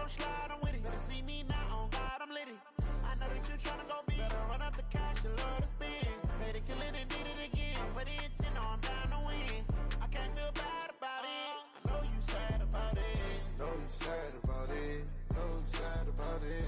gon' slide, I'm with it. Better see me now, on God, I'm litty. I know that you tryna go big. Better run up the cash, you love to spend. Better kill it and did it again. I put in 10, I'm down to win. I can't feel bad about it. I know you sad about it. Know you sad about it. Know you sad about it.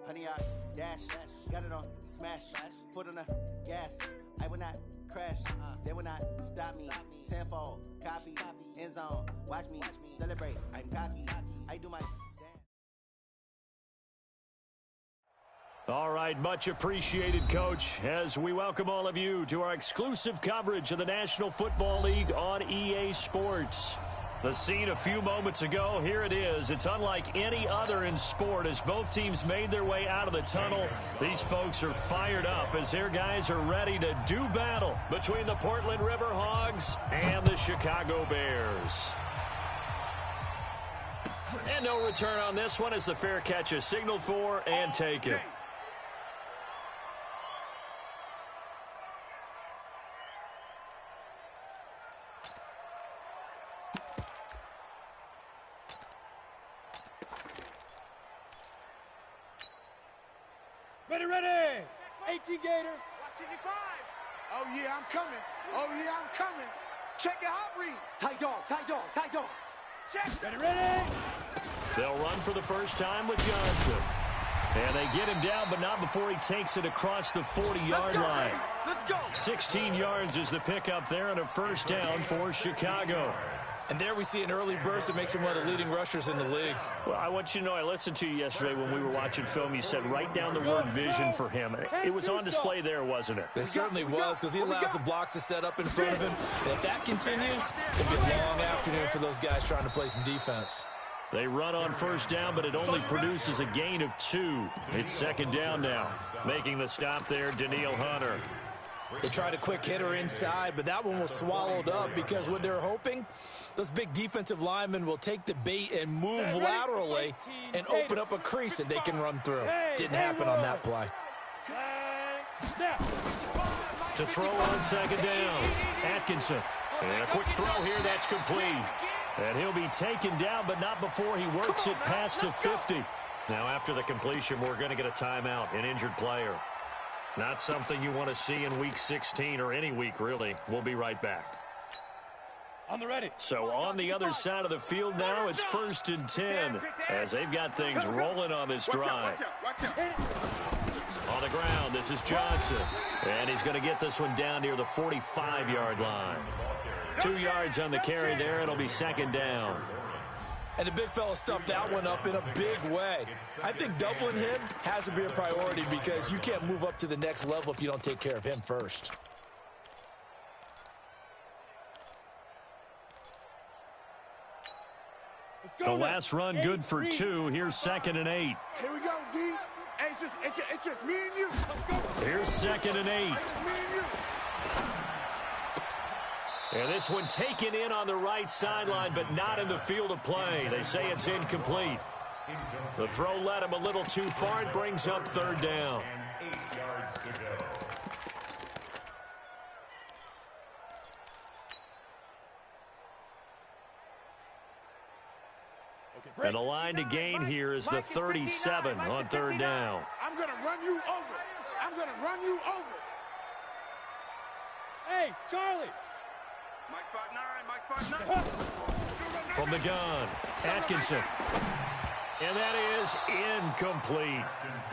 Honey, I dash, got it on, smash, foot on the gas. I will not crash, they will not stop me. Tenfold, copy, end zone, watch me celebrate. I'm cocky, I do my dance. All right, much appreciated, Coach, as we welcome all of you to our exclusive coverage of the National Football League on EA Sports. The scene a few moments ago, here it is. It's unlike any other in sport as both teams made their way out of the tunnel. These folks are fired up as their guys are ready to do battle between the Portland River Hogs and the Chicago Bears. And no return on this one as the fair catch is signaled for and taken. Ready. 18 Gator. Watching you 5. Oh, yeah, I'm coming. Oh, yeah, I'm coming. Check your hot read. Tight dog. Check. Ready. They'll run for the first time with Johnson. And they get him down, but not before he takes it across the 40-yard line. Let's go. 16 yards is the pickup there and a first down for Chicago. And there we see an early burst that makes him one of the leading rushers in the league. Well, I want you to know, I listened to you yesterday when we were watching film. You said write down the word vision for him. It was on display there, wasn't it? It certainly was, because he allows the blocks to set up in front of him. And if that continues, it'll be a long afternoon for those guys trying to play some defense. They run on first down, but it only produces a gain of 2. It's second down now. Making the stop there, Daniil Hunter. They tried a quick hitter inside, but that one was swallowed up because what they're hoping, those big defensive linemen will take the bait and move laterally and open up a crease that they can run through. Didn't happen on that play. To throw on second down, Atkinson. And a quick throw here, that's complete. And he'll be taken down, but not before he works it past the 50. Now, after the completion, we're going to get a timeout, an injured player. Not something you want to see in Week 16 or any week, really. We'll be right back. On the ready. So on the other side of the field now, it's 1st and 10 as they've got things rolling on this drive. On the ground, this is Johnson. And he's going to get this one down near the 45-yard line. 2 yards on the carry there. It'll be second down. And the big fella stuffed that one up in a big way. I think doubling him has to be a priority because you can't move up to the next level if you don't take care of him first. The last run good for 2. Here's 2nd and 8. Here we go, D. Hey, it's just me and you. Here's 2nd and 8. It's me and you. And this one taken in on the right sideline, but not in the field of play. They say it's incomplete. The throw led him a little too far. It brings up 3rd down. And 8 yards to go. And the line to gain here is the 37 on 3rd down. I'm going to run you over. I'm going to run you over. Hey, Charlie. Mike 5'9", Mike 5'9". From the gun, Atkinson. And that is incomplete.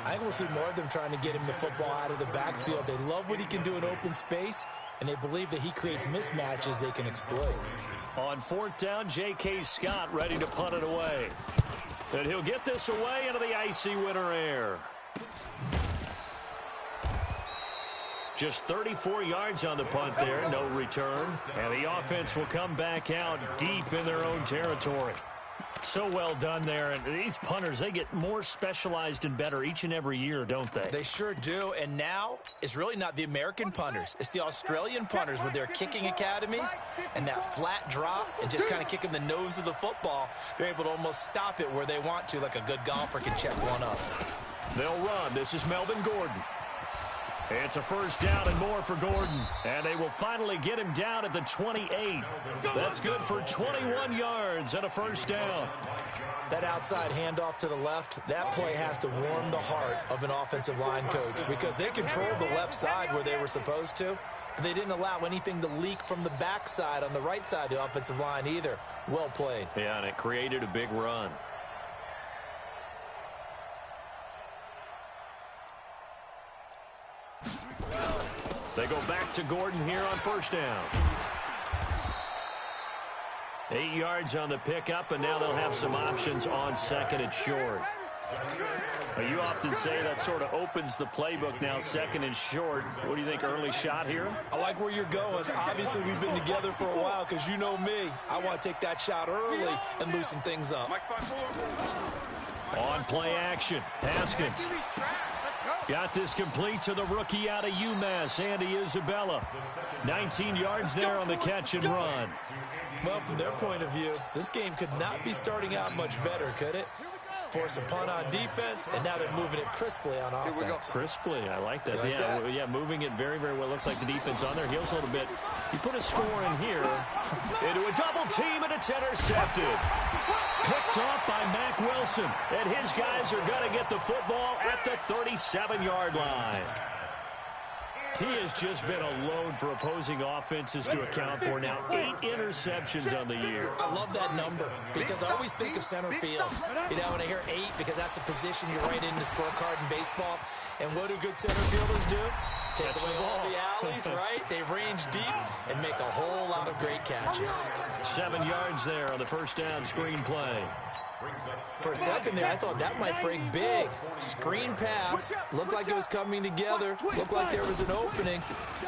I think we'll see more of them trying to get him the football out of the backfield. They love what he can do in open space, and they believe that he creates mismatches they can exploit. On 4th down, J.K. Scott ready to punt it away. And he'll get this away into the icy winter air. Just 34 yards on the punt there, no return. And the offense will come back out deep in their own territory. So well done there. And these punters, they get more specialized and better each and every year, don't they? They sure do. And now it's really not the American punters. It's the Australian punters with their kicking academies and that flat drop and just kind of kicking the nose of the football. They're able to almost stop it where they want to, like a good golfer can check one up. They'll run. This is Melvin Gordon. It's a first down and more for Gordon. And they will finally get him down at the 28. That's good for 21 yards and a first down. That outside handoff to the left, that play has to warm the heart of an offensive line coach because they controlled the left side where they were supposed to, but they didn't allow anything to leak from the backside on the right side of the offensive line either. Well played. Yeah, and it created a big run. They go back to Gordon here on first down. 8 yards on the pickup, and now they'll have some options on second and short. You often say that sort of opens the playbook now, second and short. What do you think, early shot here? I like where you're going. Obviously, we've been together for a while because you know me. I want to take that shot early and loosen things up. On play action, Haskins. Got this complete to the rookie out of UMass, Andy Isabella. 19 yards there on the catch and run. Well, from their point of view, this game could not be starting out much better, could it? Force a punt on defense, and now they're moving it crisply on offense. Crisply, I like that. Yeah, moving it very, very well. Looks like the defense on their heels a little bit. You put a score in here into a double team, and it's intercepted. Picked off by Mack Wilson, and his guys are going to get the football at the 37-yard line. He has just been a load for opposing offenses to account for. Now 8 interceptions on the year. I love that number because I always think of center field. You know, when I hear 8, because that's the position you write in the scorecard in baseball. And what do good center fielders do? Take away all the alleys, right? They range deep and make a whole lot of great catches. 7 yards there on the first down screen play. For a second there, I thought that might break big. Screen pass. Looked like it was coming together. Looked like there was an opening.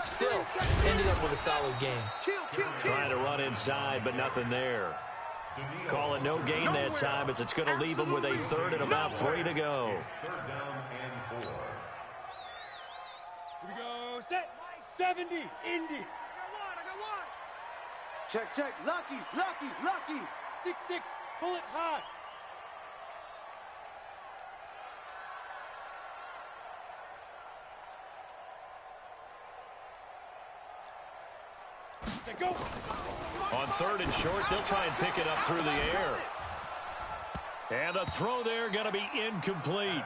Still, ended up with a solid game. Trying to run inside, but nothing there. Call it no gain that time as it's going to leave them with a third and about 3 to go. Here we go. Set. 70. Indy. I got one. Check. Lucky. 6-6. Pull it high. Go. On third and short, they'll try and pick it up through the air. And a throw there going to be incomplete.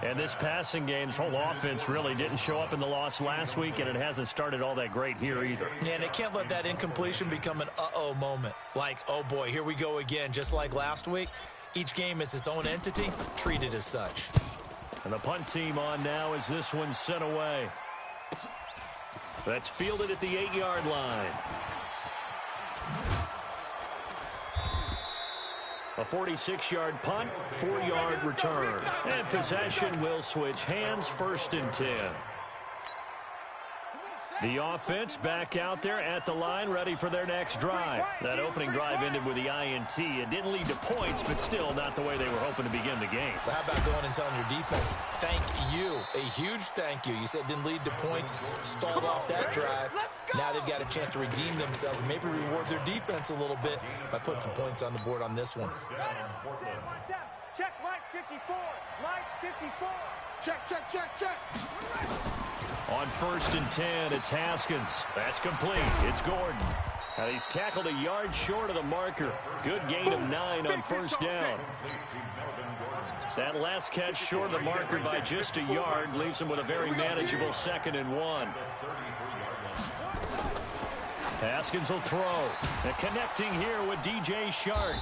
And this passing game's whole offense really didn't show up in the loss last week, and it hasn't started all that great here either. Yeah, and they can't let that incompletion become an uh-oh moment. Like, oh boy, here we go again, just like last week. Each game is its own entity, treated as such. And the punt team on now as this one's sent away. That's fielded at the 8-yard line. A 46-yard punt, 4-yard return. And possession will switch hands, 1st and 10. The offense back out there at the line, ready for their next drive. That opening drive ended with the INT. It didn't lead to points, but still not the way they were hoping to begin the game. But how about going and telling your defense, thank you, a huge thank you. You said it didn't lead to points, stalled off that drive. Now they've got a chance to redeem themselves and maybe reward their defense a little bit by putting some points on the board on this one. Check, Mike 54. Mike 54. Check. On 1st and 10, it's Haskins. That's complete. It's Gordon. Now he's tackled a yard short of the marker. Good gain of 9 on 1st down. That last catch short of the marker by just a yard leaves him with a very manageable 2nd and 1. Haskins will throw. And connecting here with DJ Shark.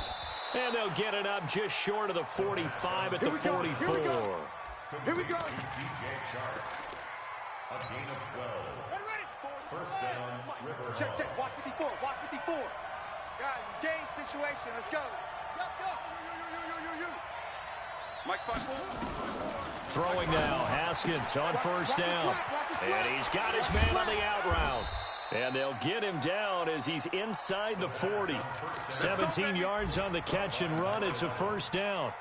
And they'll get it up just short of the 45 at the 44. Here we go. A gain of 12. First down, River. Check. Watch 54. Guys, it's game situation. Let's go. Mike 54. Throwing now, Haskins on 1st down. And he's got his man on the out route. And they'll get him down as he's inside the 40. 17 yards on the catch and run. It's a first down.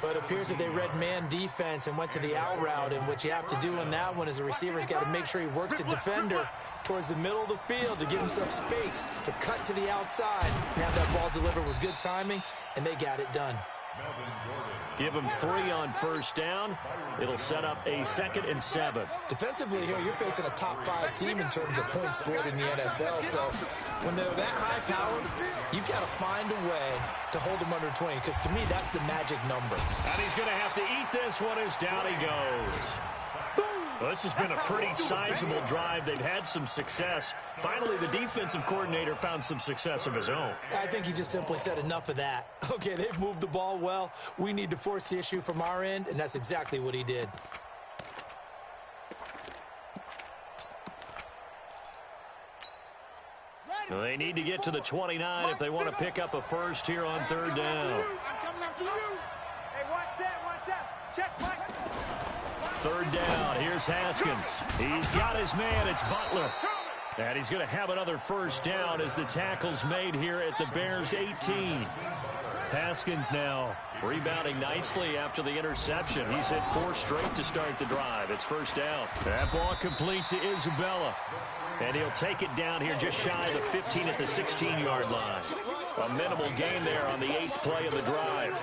But it appears that they read man defense and went to the out route, and what you have to do in that one is the receiver's got to make sure he works the defender towards the middle of the field to give himself space to cut to the outside and have that ball delivered with good timing, and they got it done. Give him 3 on first down. It'll set up a 2nd and 7. Defensively here, you're facing a top-5 team in terms of points scored in the NFL. So when they're that high-powered, you've got to find a way to hold them under 20, because to me, that's the magic number. And he's going to have to eat this one as down he goes. Well, this has been a pretty sizable drive. They've had some success. Finally, the defensive coordinator found some success of his own. I think he just simply said enough of that. Okay, they've moved the ball well. We need to force the issue from our end, and that's exactly what he did. Well, they need to get to the 29 if they want to pick up a first here on 3rd down. I'm coming after you. Hey, watch that. Check, Mike. 3rd down. Here's Haskins. He's got his man. It's Butler. And he's going to have another first down as the tackle's made here at the Bears' 18. Haskins now rebounding nicely after the interception. He's hit 4 straight to start the drive. It's first down. That ball complete to Isabella. And he'll take it down here just shy of the 15 at the 16-yard line. A minimal gain there on the 8th play of the drive.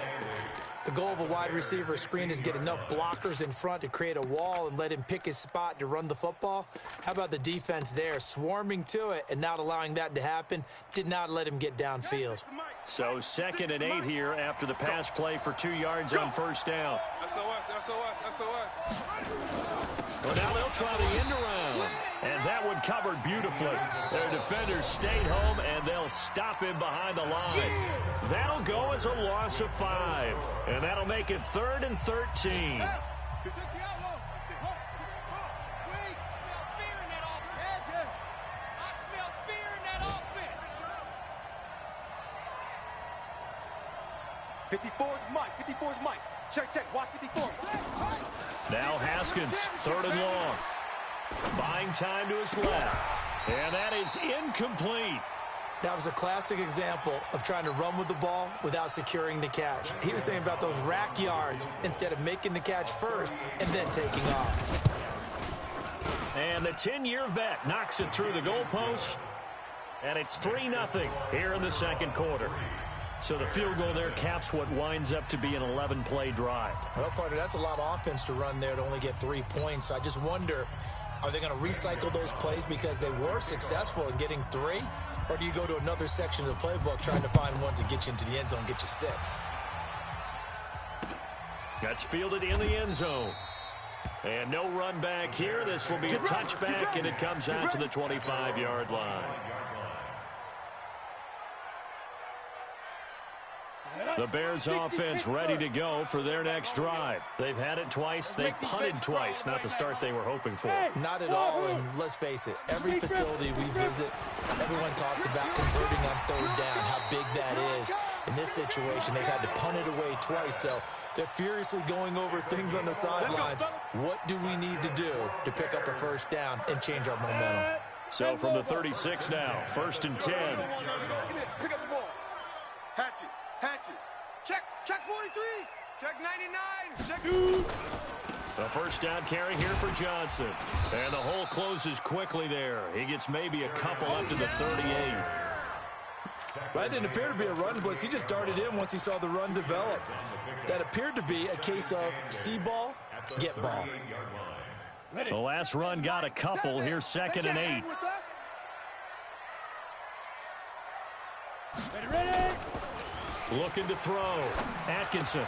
The goal of a wide receiver screen is get enough blockers in front to create a wall and let him pick his spot to run the football. How about the defense there, swarming to it and not allowing that to happen? Did not let him get downfield. So 2nd and 8 here after the pass play for 2 yards on first down. SOS. Well, now they'll try the end around. And that one covered beautifully. Their defenders stayed home, and they'll stop him behind the line. That'll go as a loss of 5. And that'll make it 3rd and 13. Mike. Check. Watch 54. Now Haskins, 3rd and long. Buying time to his left. And that is incomplete. That was a classic example of trying to run with the ball without securing the catch. He was thinking about those rack yards instead of making the catch first and then taking off. And the 10-year vet knocks it through the goalpost. And it's 3-0 here in the 2nd quarter. So the field goal there caps what winds up to be an 11-play drive. Well, partner, that's a lot of offense to run there to only get 3 points. So I just wonder, are they going to recycle those plays because they were successful in getting 3? Or do you go to another section of the playbook trying to find ones that get you into the end zone, get you 6? That's fielded in the end zone. And no run back here. This will be a touchback, and it comes out to the 25-yard line. The Bears offense ready to go for their next drive. They've had it twice. They've punted twice. Not the start they were hoping for. Not at all, and let's face it, every facility we visit, everyone talks about converting on 3rd down, how big that is. In this situation, they've had to punt it away twice, so they're furiously going over things on the sidelines. What do we need to do to pick up a first down and change our momentum? So from the 36 now, 1st and 10. Pick up the ball. Hatchet. Check 43. Check 99. Check 2. A first down carry here for Johnson. And the hole closes quickly there. He gets maybe a couple up to the 38. That didn't appear to be a run blitz. He just darted in once he saw the run develop. That appeared to be a case of see ball, get ball. The last run got a couple. Here's 2nd and 8. Ready. Looking to throw. Atkinson.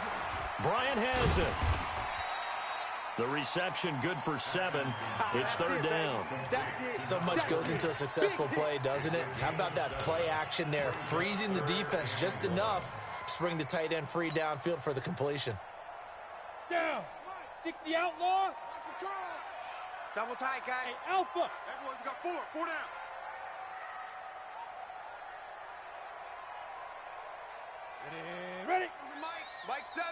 Bryant has it. The reception good for 7. It's 3rd down. So much goes into a successful play, doesn't it? How about that play action there? Freezing the defense just enough to bring the tight end free downfield for the completion. Down. 60 outlaw. Double tight, guy. Hey, Alpha. Everyone, we got 4. 4 down. Ready. Mike 7.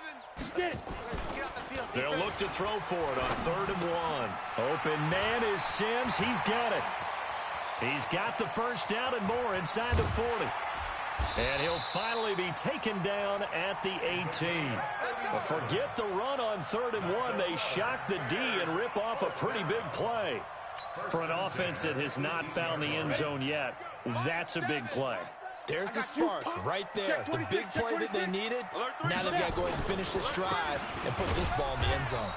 Get it. Get off the field. They'll look to throw for it on 3rd and 1. Open man is Sims. He's got it. He's got the first down and more inside the 40. And he'll finally be taken down at the 18. But forget the run on 3rd and 1. They shock the D and rip off a pretty big play. For an offense that has not found the end zone yet, that's a big play. There's the spark right there. The big play that they needed. Now they've got to go ahead and finish this drive and put this ball in the end zone.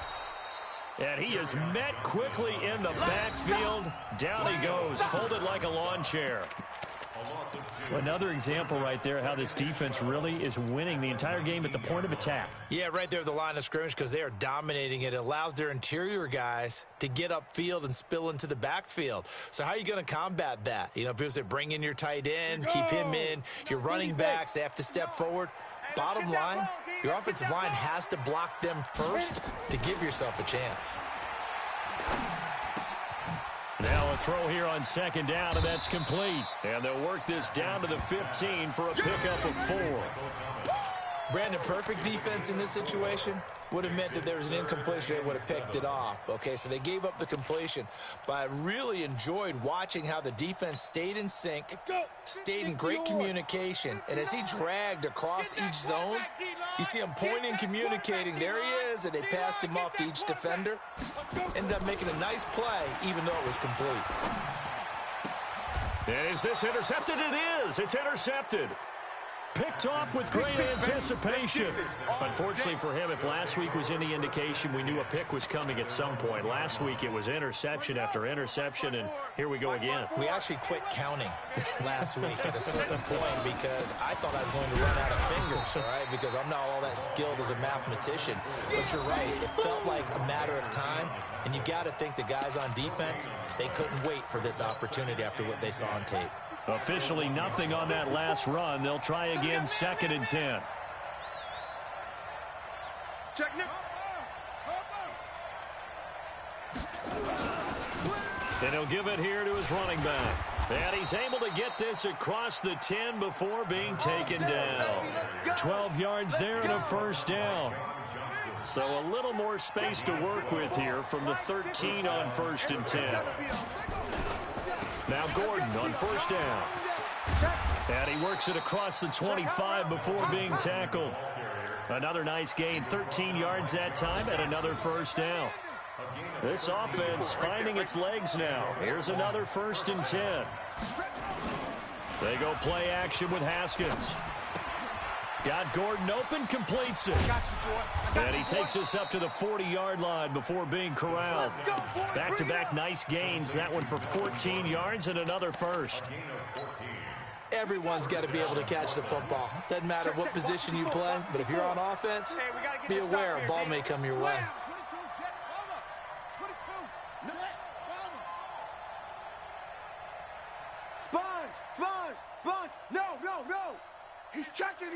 And he is met quickly in the backfield. Down he goes, folded like a lawn chair. Another example right there how this defense really is winning the entire game at the point of attack. Yeah, right there at the line of scrimmage because they are dominating it. It allows their interior guys to get upfield and spill into the backfield. So how are you going to combat that? You know, people say bring in your tight end, keep him in. Your running backs, they have to step forward. Bottom line, your offensive line has to block them first to give yourself a chance. Now a throw here on 2nd down, and that's complete. And they'll work this down to the 15 for a pickup of 4. Brandon, perfect defense in this situation would have meant that there was an incompletion. They would have picked it off. Okay, so they gave up the completion. But I really enjoyed watching how the defense stayed in sync, stayed in great communication. And as he dragged across each zone, you see him pointing, communicating. There he is, and they passed him off to each defender. Ended up making a nice play, even though it was complete. Is this intercepted? It is. It's intercepted. Picked off with great anticipation. Unfortunately for him, if last week was any indication, we knew a pick was coming at some point. Last week it was interception after interception, and here we go again. We actually quit counting last week at a certain point because I thought I was going to run out of fingers, all right, because I'm not all that skilled as a mathematician. But you're right. It felt like a matter of time, and you got to think the guys on defense, they couldn't wait for this opportunity after what they saw on tape. Officially nothing on that last run. They'll try again 2nd and 10. Check now. And he'll give it here to his running back. And he's able to get this across the 10 before being taken down. 12 yards there and a first down. So a little more space to work with here from the 13 on 1st and 10. Now Gordon on 1st down. And he works it across the 25 before being tackled. Another nice gain, 13 yards that time, and another first down. This offense finding its legs now. Here's another 1st and 10. They go play action with Haskins. Got Gordon open, completes it. And he takes us up to the 40-yard line before being corralled. Back-to-back nice gains. That one for 14 yards and another first. Everyone's got to be able to catch the football. Doesn't matter what position you play, but if you're on offense, be aware a ball may come your way. Sponge. No. He's checking.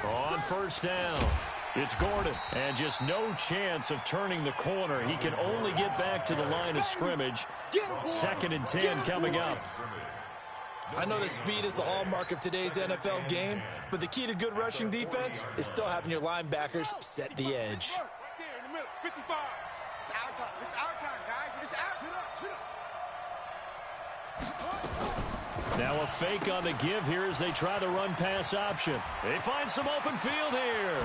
On 1st down, it's Gordon. And just no chance of turning the corner. He can only get back to the line of scrimmage. 2nd and 10 coming up. I know that speed is the hallmark of today's NFL game, but the key to good rushing defense is still having your linebackers set the edge. There in the middle, 55. It's our time, guys. It's our Now a fake on the give here as they try the run-pass option. They find some open field here.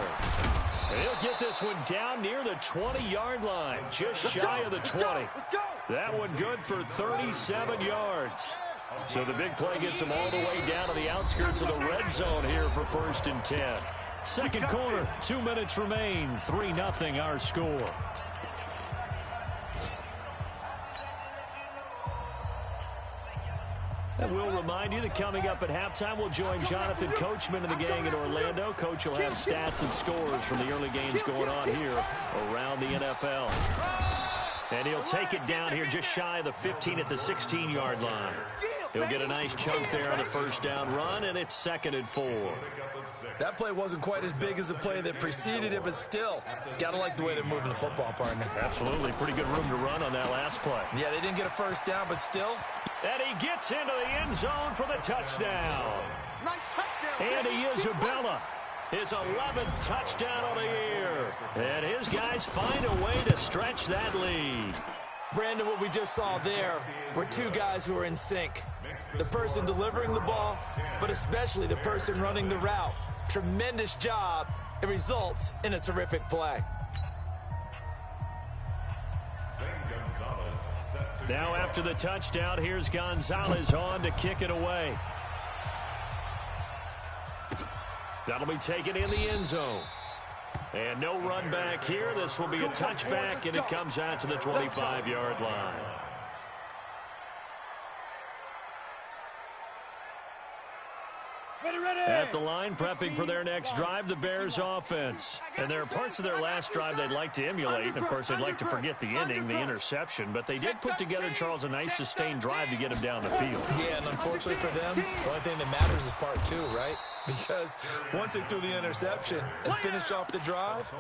He'll get this one down near the 20-yard line, just shy of the 20. That one good for 37 yards. So the big play gets him all the way down to the outskirts of the red zone here for 1st and 10. Second quarter, 2 minutes remain, 3-0 our score. And we'll remind you that coming up at halftime, we'll join Jonathan Coachman and the gang in Orlando. Coach will have stats and scores from the early games going on here around the NFL. And he'll take it down here just shy of the 15 at the 16-yard line. He'll get a nice chunk there on the first down run, and it's 2nd and 4. That play wasn't quite as big as the play that preceded it, but still, gotta like the way they're moving the football, partner. Absolutely. Pretty good room to run on that last play. Yeah, they didn't get a first down, but still. And he gets into the end zone for the touchdown. Andy Isabella, his 11th touchdown of the year. And his guys find a way to stretch that lead. Brandon, what we just saw there were two guys who are in sync. The person delivering the ball, but especially the person running the route. Tremendous job. It results in a terrific play. Now after the touchdown, here's Gonzalez on to kick it away. That'll be taken in the end zone. And no run back here. This will be a touchback, and it comes out to the 25-yard line. At the line, prepping for their next drive, the Bears offense. And there are parts of their last drive they'd like to emulate. And, of course, they'd like to forget the ending, the interception. But they did put together, Charles, a nice sustained drive to get them down the field. Yeah, and unfortunately for them, the only thing that matters is part two, right? Because once they threw the interception and finished off the drive,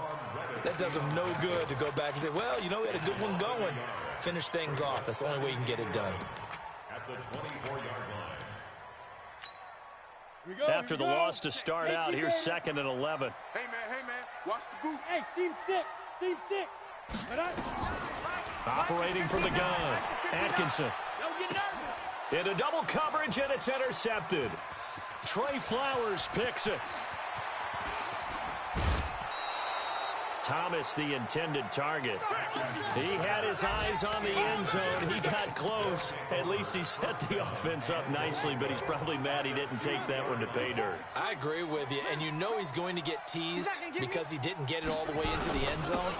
that does them no good to go back and say, well, you know, we had a good one going. Finish things off. That's the only way you can get it done. At the 24-yard line. After the loss to start out, here's 2nd and 11. Hey, man, watch the boot. Hey, seam six. Operating from the gun, Atkinson. Don't get nervous. Into double coverage, and it's intercepted. Trey Flowers picks it. Thomas, the intended target. He had his eyes on the end zone. He got close. At least he set the offense up nicely, but he's probably mad he didn't take that one to pay dirt. I agree with you, and you know he's going to get teased because he didn't get it all the way into the end zone.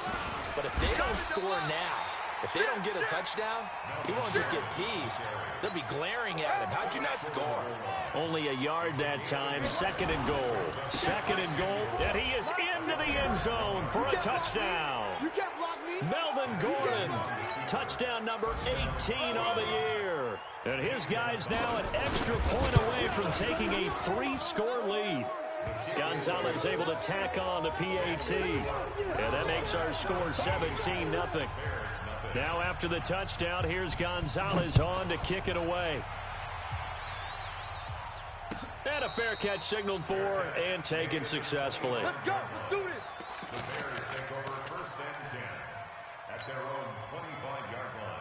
But if they don't score now, if they don't get a touchdown, he won't just get teased. They'll be glaring at him. How'd you not score? Only a yard that time. 2nd and goal. 2nd and goal. And he is into the end zone for a touchdown. You can't block me. Melvin Gordon. Touchdown number 18 on the year. And his guy's now an extra point away from taking a 3-score lead. Gonzalez able to tack on the PAT. And that makes our score 17-0. Now after the touchdown, here's Gonzalez on to kick it away. And a fair catch signaled for and taken successfully. Let's go. Let's do this. The Bears take over 1st and 10 at their own 25-yard line.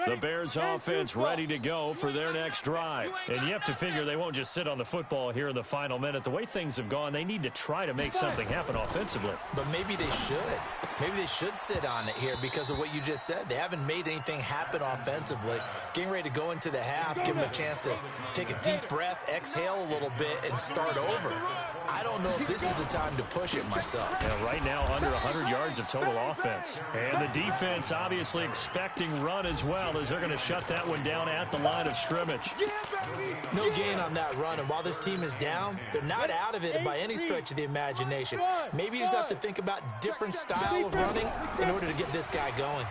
The Bears offense ready to go for their next drive. And you have to figure they won't just sit on the football here in the final minute. The way things have gone, they need to try to make something happen offensively. But maybe they should. Maybe they should sit on it here because of what you just said. They haven't made anything happen offensively. Getting ready to go into the half, give them a chance to take a deep breath, exhale a little bit, and start over. I don't know if this is the time to push it myself. And right now, under 100 yards of total offense. And the defense obviously expecting run as well, as they're going to shut that one down at the line of scrimmage. No gain on that run, and while this team is down, they're not out of it by any stretch of the imagination. Maybe you just have to think about different style of running in order to get this guy going.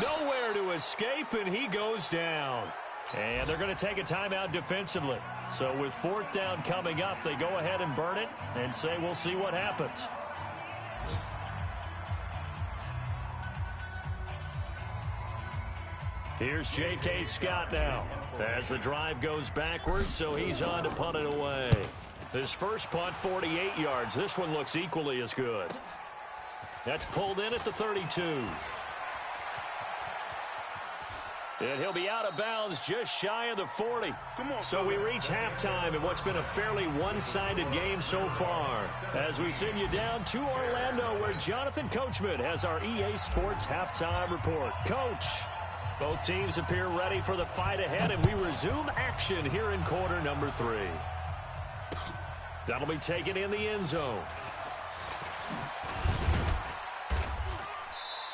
Nowhere to escape, and he goes down. And they're going to take a timeout defensively. So with 4th down coming up, they go ahead and burn it and say we'll see what happens. Here's J.K. Scott now as the drive goes backwards, so he's on to punt it away. His first punt, 48 yards. This one looks equally as good. That's pulled in at the 32. And he'll be out of bounds just shy of the 40. So we reach halftime in what's been a fairly one-sided game so far. As we send you down to Orlando, where Jonathan Coachman has our EA Sports Halftime Report. Coach, both teams appear ready for the fight ahead, and we resume action here in quarter number 3. That'll be taken in the end zone.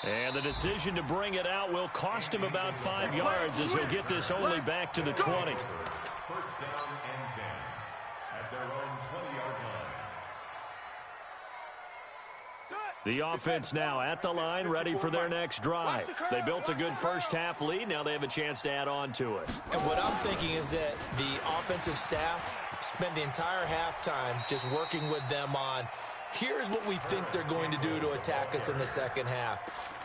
And the decision to bring it out will cost him about 5 yards, as he'll get this only back to the 20. 1st down and 10 at their own 20-yard line. The offense now at the line, ready for their next drive. They built a good first-half lead. Now they have a chance to add on to it. And what I'm thinking is that the offensive staff spent the entire halftime just working with them on Here's what we think they're going to do to attack us in the second half.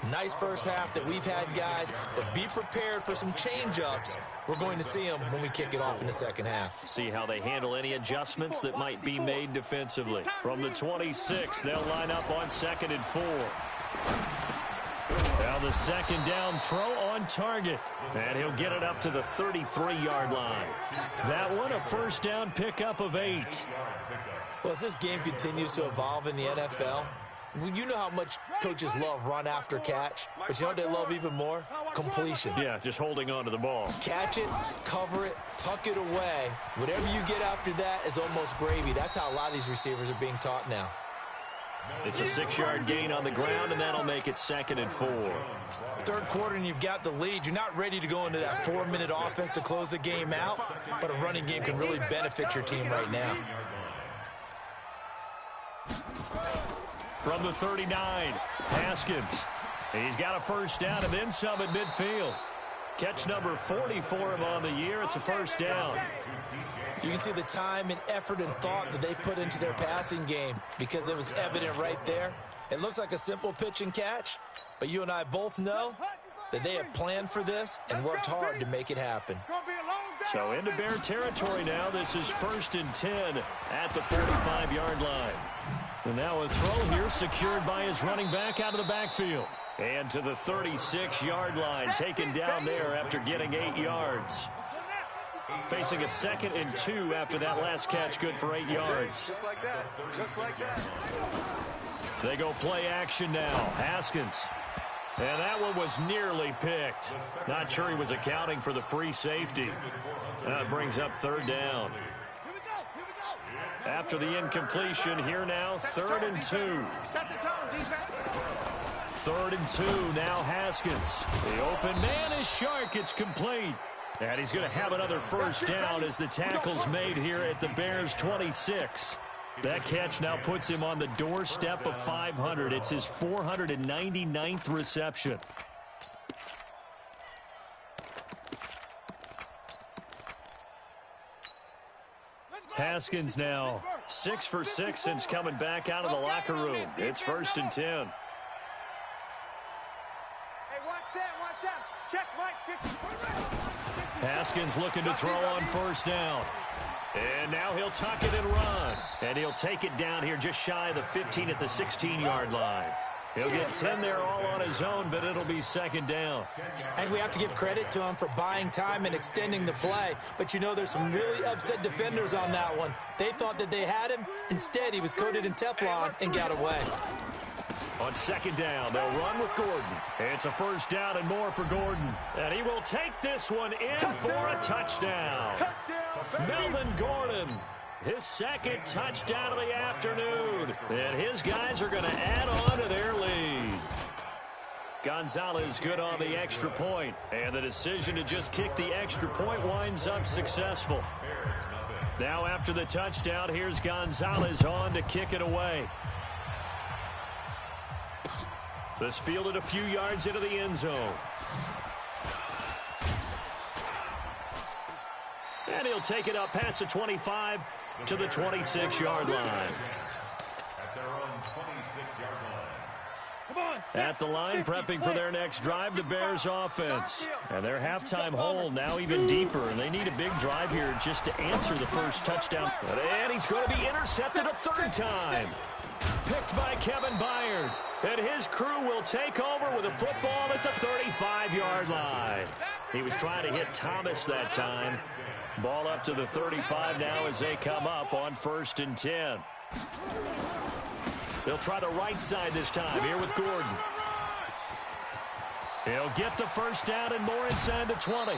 Nice first half that we've had, guys, but be prepared for some change-ups. We're going to see them when we kick it off in the second half. See how they handle any adjustments that might be made defensively. From the 26, they'll line up on 2nd and 4. Now the second down throw on target. And he'll get it up to the 33-yard line. That one, a first down pickup of 8. Well, as this game continues to evolve in the NFL, you know how much coaches love run after catch, but you know what they love even more? Completion. Yeah, just holding on to the ball. Catch it, cover it, tuck it away. Whatever you get after that is almost gravy. That's how a lot of these receivers are being taught now. It's a 6-yard gain on the ground, and that'll make it 2nd and 4. Third quarter, and you've got the lead. You're not ready to go into that 4-minute offense to close the game out, but a running game can really benefit your team right now. From the 39, Haskins. He's got a first down and then some at midfield. Catch number 40 for him on the year. It's a first down. You can see the time and effort and thought that they put into their passing game because it was evident right there. It looks like a simple pitch and catch, but you and I both know that they have planned for this and worked hard to make it happen. So into Bear territory now. This is 1st and 10 at the 45-yard line. And now a throw here secured by his running back out of the backfield. And to the 36-yard line, taken down there after getting 8 yards. Facing a 2nd and 2 after that last catch, good for 8 yards. Just like that. Just like that. They go play action now. Haskins. And that one was nearly picked. Not sure he was accounting for the free safety. That brings up 3rd down. After the incompletion, here now, 3rd and 2. 3rd and 2, now Haskins. The open man is Shark. It's complete. And he's going to have another first down as the tackle's made here at the Bears' 26. That catch now puts him on the doorstep of 500. It's his 499th reception. Haskins now 6 for 6 since coming back out of the locker room. It's 1st and 10. Hey, watch that. Check, Mike. Haskins looking to throw on first down. And now he'll tuck it and run. And he'll take it down here just shy of the 15 at the 16-yard line. He'll get 10 there all on his own, but it'll be 2nd down. And we have to give credit to him for buying time and extending the play. But you know, there's some really upset defenders on that one. They thought that they had him. Instead, he was coated in Teflon and got away. On 2nd down, they'll run with Gordon. It's a first down and more for Gordon. And he will take this one in for a touchdown. Melvin Gordon, his 2nd touchdown of the afternoon. And his guys are going to add on to their lead. Gonzalez good on the extra point. And the decision to just kick the extra point winds up successful. Now after the touchdown, here's Gonzalez on to kick it away. This fielded a few yards into the end zone. And he'll take it up past the 25 to the 26-yard line. At their own 26-yard line. Come on. At the line, prepping for their next drive, the Bears offense. And their halftime hole now even deeper. And they need a big drive here just to answer the first touchdown. And he's going to be intercepted a 3rd time. Picked by Kevin Byard. And his crew will take over with a football at the 35-yard line. He was trying to hit Thomas that time. Ball up to the 35 now as they come up on 1st and 10. They'll try the right side this time here with Gordon. He'll get the first down and more inside the 20.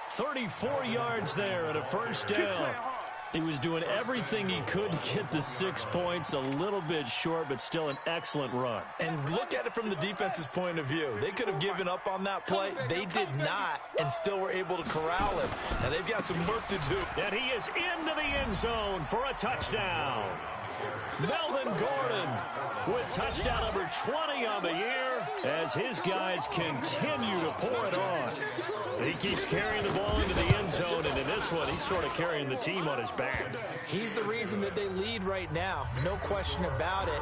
34 yards there and a first down. He was doing everything he could to get the 6 points, a little bit short, but still an excellent run. And look at it from the defense's point of view. They could have given up on that play. They did not, and still were able to corral him. Now they've got some work to do. And he is into the end zone for a touchdown. Melvin Gordon with touchdown number 20 on the year as his guys continue to pour it on. He keeps carrying the ball into the end zone. zone, and in this one, he's sort of carrying the team on his back. He's the reason that they lead right now. No question about it.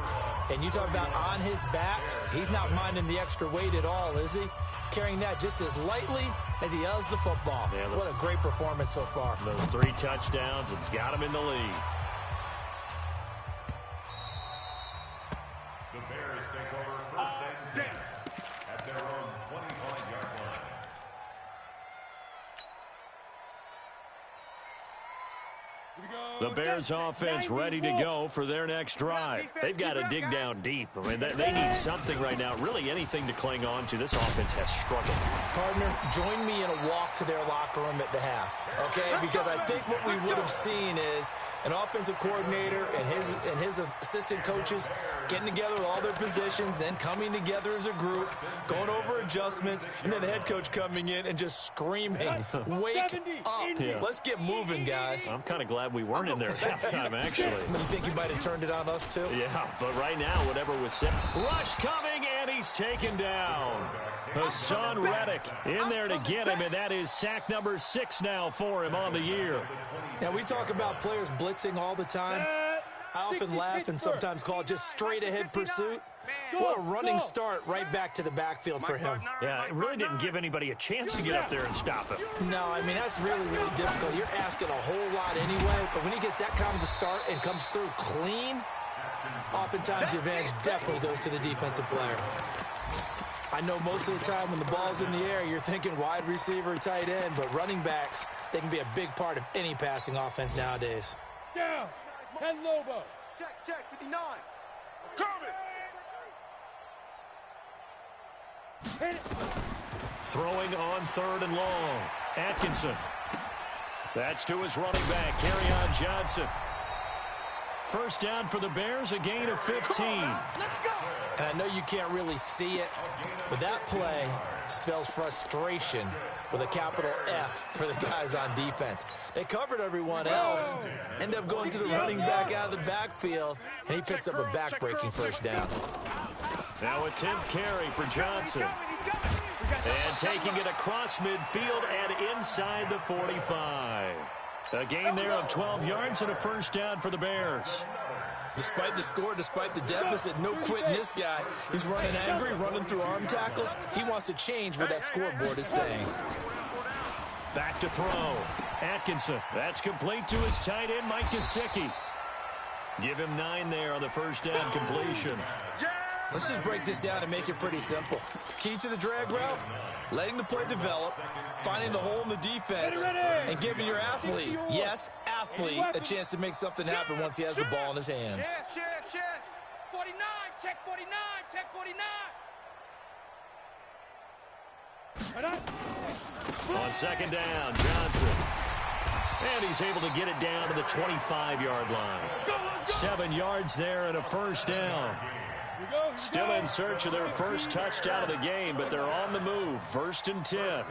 And you talk about on his back, he's not minding the extra weight at all, is he? Carrying that just as lightly as he does the football. Yeah, what a great performance so far. Those 3 touchdowns, it's got him in the lead. The Bears take over first and 10 at their own 25-yard line. The Bears offense ready to go for their next drive. They've got to dig down deep. I mean, they need something right now, really anything to cling on to. This offense has struggled. Partner, join me in a walk to their locker room at the half, okay? Because I think what we would have seen is an offensive coordinator and his assistant coaches getting together with all their positions, then coming together as a group, going over adjustments, and then the head coach coming in and just screaming, wake up. Yeah. Let's get moving, guys. I'm kind of glad we weren't in there at halftime, actually. You think you might have turned it on us, too? Yeah, but right now, whatever was said. Rush coming, and he's taken down. Hassan Reddick in there to get him, and that is sack number 6 now for him on the year. Yeah, we talk about players blitzing all the time. I often laugh and sometimes call it just straight-ahead pursuit. What a running start right back to the backfield for him. Yeah, it really didn't give anybody a chance to get up there and stop him. No, I mean, that's really, really difficult. You're asking a whole lot anyway, but when he gets that kind of a start and comes through clean, oftentimes the advantage definitely goes to the defensive player. I know most of the time when the ball's in the air, you're thinking wide receiver, tight end, but running backs, they can be a big part of any passing offense nowadays. Down. 10 Lobo. Check, 59. Coming. Hit it. Throwing on 3rd and long. Atkinson. That's to his running back, Kerryon Johnson. First down for the Bears, a gain of 15. Let's go. And I know you can't really see it, but that play spells frustration with a capital F for the guys on defense. They covered everyone else, end up going to the running back out of the backfield, and he picks up a back-breaking first down. Now a 10th carry for Johnson. And taking it across midfield and inside the 45. A gain there of 12 yards and a first down for the Bears. Despite the score, despite the deficit, no quitting this guy. He's running angry, running through arm tackles. He wants to change what that scoreboard is saying. Back to throw. Atkinson. That's complete to his tight end, Mike Gesicki. Give him 9 there on the first down completion. Let's just break this down and make it pretty simple. Key to the drag route, letting the play develop, finding the hole in the defense, and giving your athlete, yes, athlete, a chance to make something happen once he has the ball in his hands. 49, check 49, check 49. On second down, Johnson. And he's able to get it down to the 25-yard line. 7 yards there and a first down. Still in search of their first touchdown of the game, but they're on the move. 1st and 10.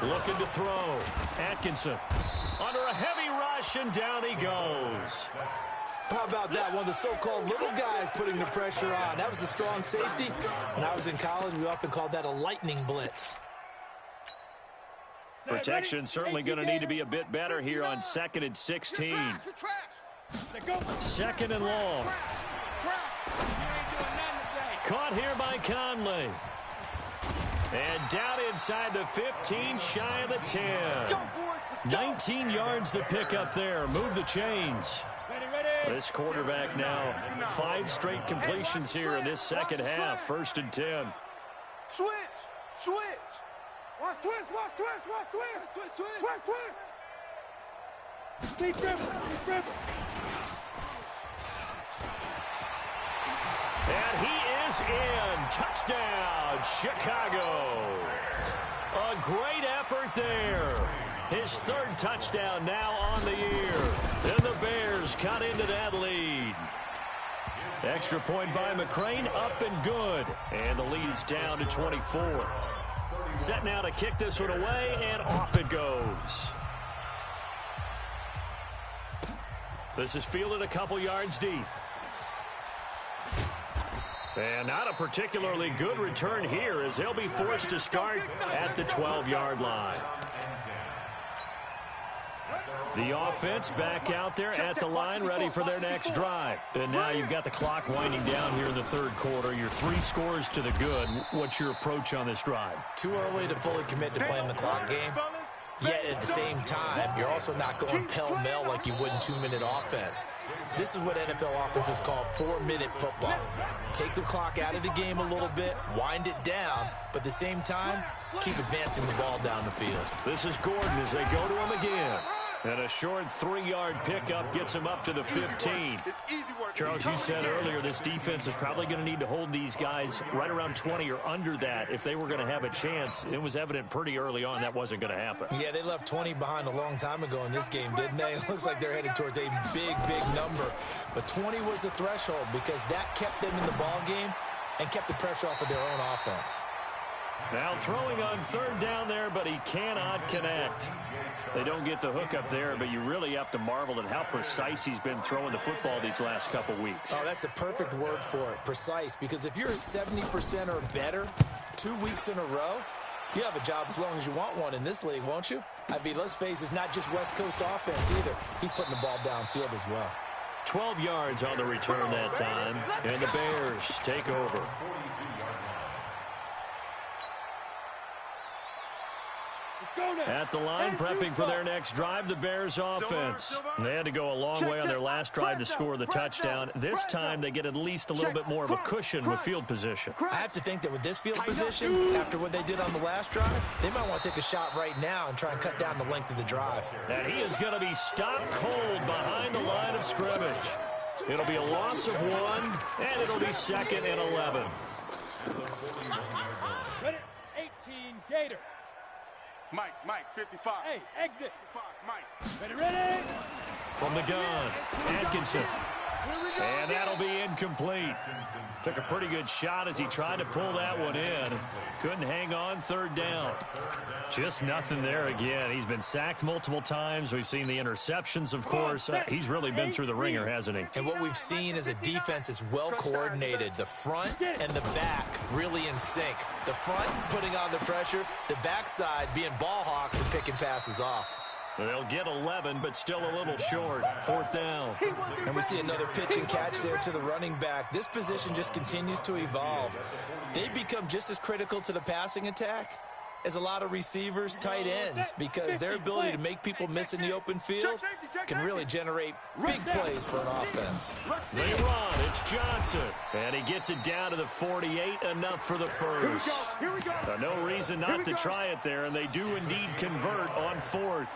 Looking to throw. Atkinson under a heavy rush, and down he goes. How about that? One of the so-called little guys putting the pressure on. That was the strong safety. When I was in college, we often called that a lightning blitz. Protection certainly going to need to be a bit better here on 2nd and 16. 2nd and long. Caught here by Conley. And down inside the 15, shy of the 10. 19 yards the pick up there. Move the chains. This quarterback now 5 straight completions here in this second half. 1st and 10. Switch. Watch twist. Keep dribbling. And he is in. Touchdown, Chicago. A great effort there. His 3rd touchdown now on the year. And the Bears cut into that lead. Extra point by McCrane, up and good. And the lead's down to 24. Set now to kick this one away, and off it goes. This is fielded a couple yards deep. And not a particularly good return here, as they'll be forced to start at the 12-yard line. The offense back out there at the line, ready for their next drive. And now you've got the clock winding down here in the third quarter. You're 3 scores to the good. What's your approach on this drive? Too early to fully commit to playing the clock game. Yet at the same time, you're also not going pell-mell like you would in 2-minute offense. This is what NFL offenses call 4-minute football. Take the clock out of the game a little bit, wind it down, but at the same time, keep advancing the ball down the field. This is Gordon as they go to him again. And a short 3-yard pickup gets him up to the 15. Charles, you said earlier this defense is probably going to need to hold these guys right around 20 or under that if they were going to have a chance. It was evident pretty early on that wasn't going to happen. Yeah, they left 20 behind a long time ago in this game, didn't they? It looks like they're headed towards a big, big number. But 20 was the threshold because that kept them in the ball game and kept the pressure off of their own offense. Now throwing on third down there, but he cannot connect. They don't get the hook up there, but you really have to marvel at how precise he's been throwing the football these last couple weeks. Oh, that's the perfect word for it, precise, because if you're at 70% or better 2 weeks in a row, you have a job as long as you want one in this league, won't you? I mean, let's face it, it's not just West Coast offense either. He's putting the ball downfield as well. 12 yards on the return that time, and the Bears take over. At the line, prepping for their next drive, the Bears offense. They had to go a long way on their last drive to score the touchdown. This time, they get at least a little bit more of a cushion with field position. I have to think that with this field position, after what they did on the last drive, they might want to take a shot right now and try and cut down the length of the drive. And he is going to be stopped cold behind the line of scrimmage. It'll be a loss of 1, and it'll be 2nd and 11. Ready, 18, Gator. Mike, 55. Hey, exit. 55, Mike. Ready. From the gun, Atkinson. And that'll be incomplete. Took a pretty good shot as he tried to pull that one in. Couldn't hang on, third down. Just nothing there again. He's been sacked multiple times. We've seen the interceptions, of course. He's really been through the ringer, hasn't he? And what we've seen is a defense that's well coordinated. The front and the back really in sync. The front putting on the pressure. The backside being ball hawks and picking passes off. They'll get 11, but still a little short. 4th down. And we see another pitch and catch there to the running back. This position just continues to evolve. They become just as critical to the passing attack as a lot of receivers, tight ends, because their ability to make people miss in the open field can really generate big plays for an offense. They run. It's Johnson. And he gets it down to the 48, enough for the first. No reason not to try it there, and they do indeed convert on 4th.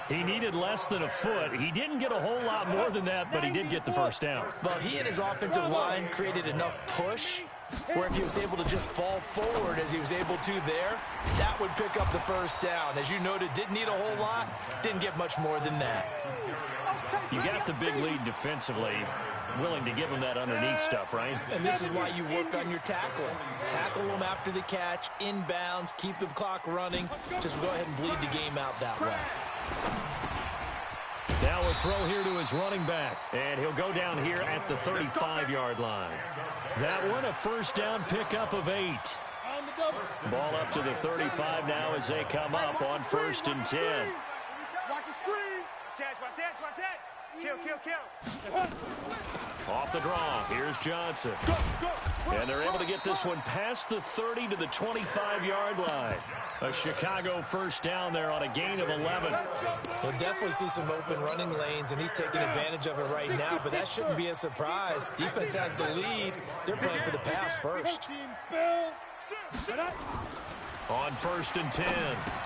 He needed less than a foot. He didn't get a whole lot more than that, but he did get the first down. Well, he and his offensive line created enough push where if he was able to just fall forward as he was able to there, that would pick up the first down. As you noted, didn't need a whole lot, didn't get much more than that. You got the big lead defensively, willing to give him that underneath stuff, right? And this is why you work on your tackling. Tackle them after the catch, inbounds, keep the clock running. Just go ahead and bleed the game out that way. Now a throw here to his running back, and he'll go down here at the 35-yard line. That one, a first down pickup of 8. Ball up to the 35 now as they come up on 1st and 10. Watch the screen. Watch that. Kill. Off the draw, here's Johnson. And they're able to get this one past the 30 to the 25-yard line. A Chicago first down there on a gain of 11. We'll definitely see some open running lanes, and he's taking advantage of it right now, but that shouldn't be a surprise. Defense has the lead. They're playing for the pass first. On 1st and 10,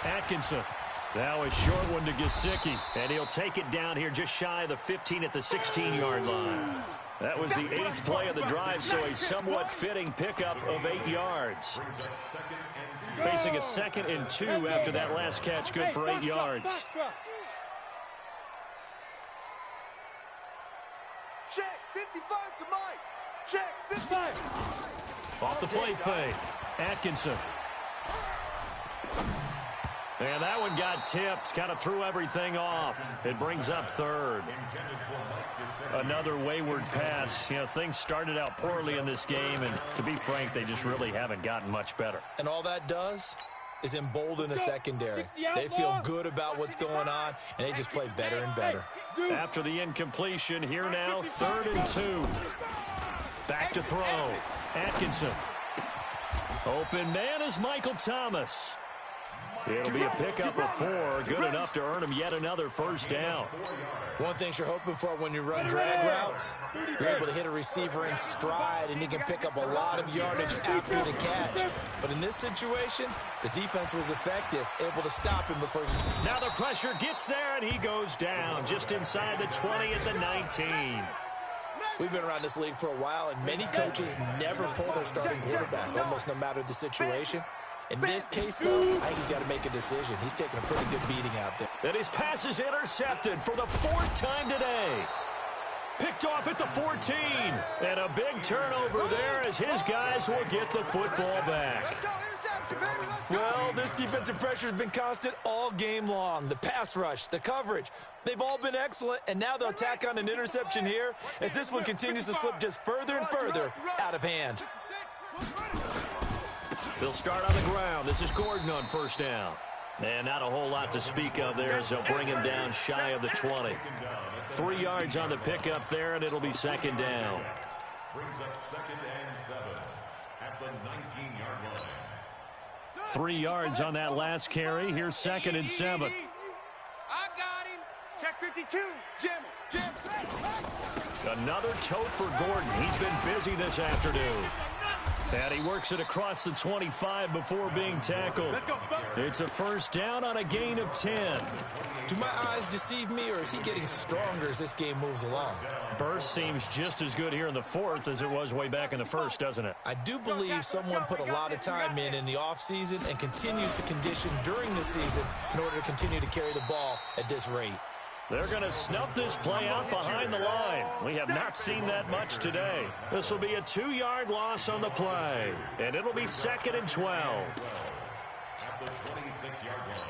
Atkinson. Now a short one to Gesicki, and he'll take it down here just shy of the 15 at the 16-yard line. That was the 8th play of the drive, so a somewhat fitting pickup of 8 yards. Facing a 2nd and 2 after that last catch, good for 8 yards. Check, 55 to Mike. Check, 55. Off the play fake, Atkinson. And that one got tipped, kind of threw everything off. It brings up 3rd. Another wayward pass. You know, things started out poorly in this game, and to be frank, they just really haven't gotten much better. And all that does, is embolden the secondary. They feel good about what's going on, and they just play better and better. After the incompletion, here now, 3rd and 2. Back to throw. Atkinson. Open man is Michael Thomas. It'll be a pickup of 4, good enough to earn him yet another first down. One thing you're hoping for when you run drag routes, you're able to hit a receiver in stride, and he can pick up a lot of yardage after the catch. But in this situation, the defense was effective, able to stop him before he... Now the pressure gets there, and he goes down just inside the 20 at the 19. We've been around this league for a while, and many coaches never pull their starting quarterback, almost no matter the situation. In this case, though, I think he's got to make a decision. He's taking a pretty good beating out there. And his pass is intercepted for the 4th time today. Picked off at the 14. And a big turnover there as his guys will get the football back. Well, this defensive pressure has been constant all game long. The pass rush, the coverage, they've all been excellent, and now they'll tack on an interception here as this one continues to slip just further and further out of hand. They'll start on the ground. This is Gordon on first down. And not a whole lot to speak of there as they'll bring him down shy of the 20. 3 yards on the pickup there, and it'll be 2nd down. Brings up 2nd and 7 at the 19-yard line. 3 yards on that last carry. Here's 2nd and 7. I got him. Check 52. Jim. Another tote for Gordon. He's been busy this afternoon. And he works it across the 25 before being tackled. It's a first down on a gain of 10. Do my eyes deceive me, or is he getting stronger as this game moves along? Burst seems just as good here in the 4th as it was way back in the 1st, doesn't it? I do believe someone put a lot of time in the offseason and continues to condition during the season in order to continue to carry the ball at this rate. They're going to snuff this play out behind the line. We have not seen that much today. This will be a 2-yard loss on the play, and it'll be 2nd and 12. At the 26-yard line.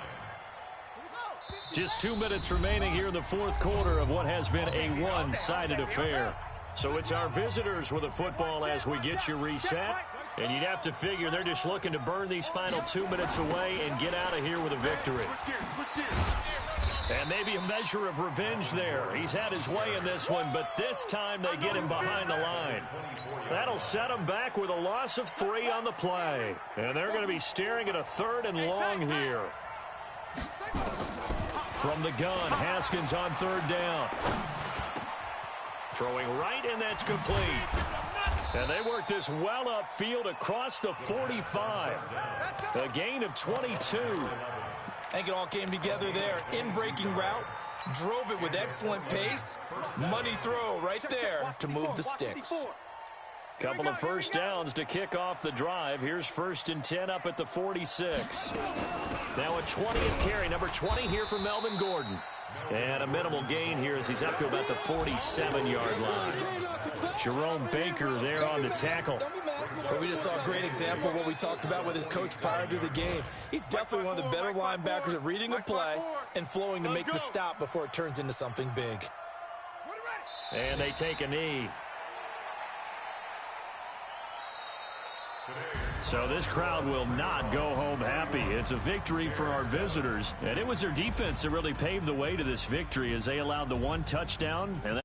Just 2 minutes remaining here in the 4th quarter of what has been a one-sided affair. So it's our visitors with the football as we get you reset. And you'd have to figure they're just looking to burn these final 2 minutes away and get out of here with a victory. And maybe a measure of revenge there. He's had his way in this one, but this time they get him behind the line. That'll set him back with a loss of 3 on the play. And they're going to be staring at a 3rd and long here. From the gun, Haskins on 3rd down. Throwing right, and that's complete. And they work this well upfield across the 45. A gain of 22. I think it all came together there. In-breaking route, drove it with excellent pace. Money throw right there to move the sticks. Couple of first downs to kick off the drive. Here's 1st and 10 up at the 46. Now a 20th carry, number 20 here for Melvin Gordon. And a minimal gain here as he's up to about the 47-yard line. Jerome Baker there on the tackle. But we just saw a great example of what we talked about with his coach prior to the game. He's definitely one of the better linebackers at reading a play and flowing to make the stop before it turns into something big. And they take a knee. So this crowd will not go home happy. It's a victory for our visitors. And it was their defense that really paved the way to this victory as they allowed the 1 touchdown. And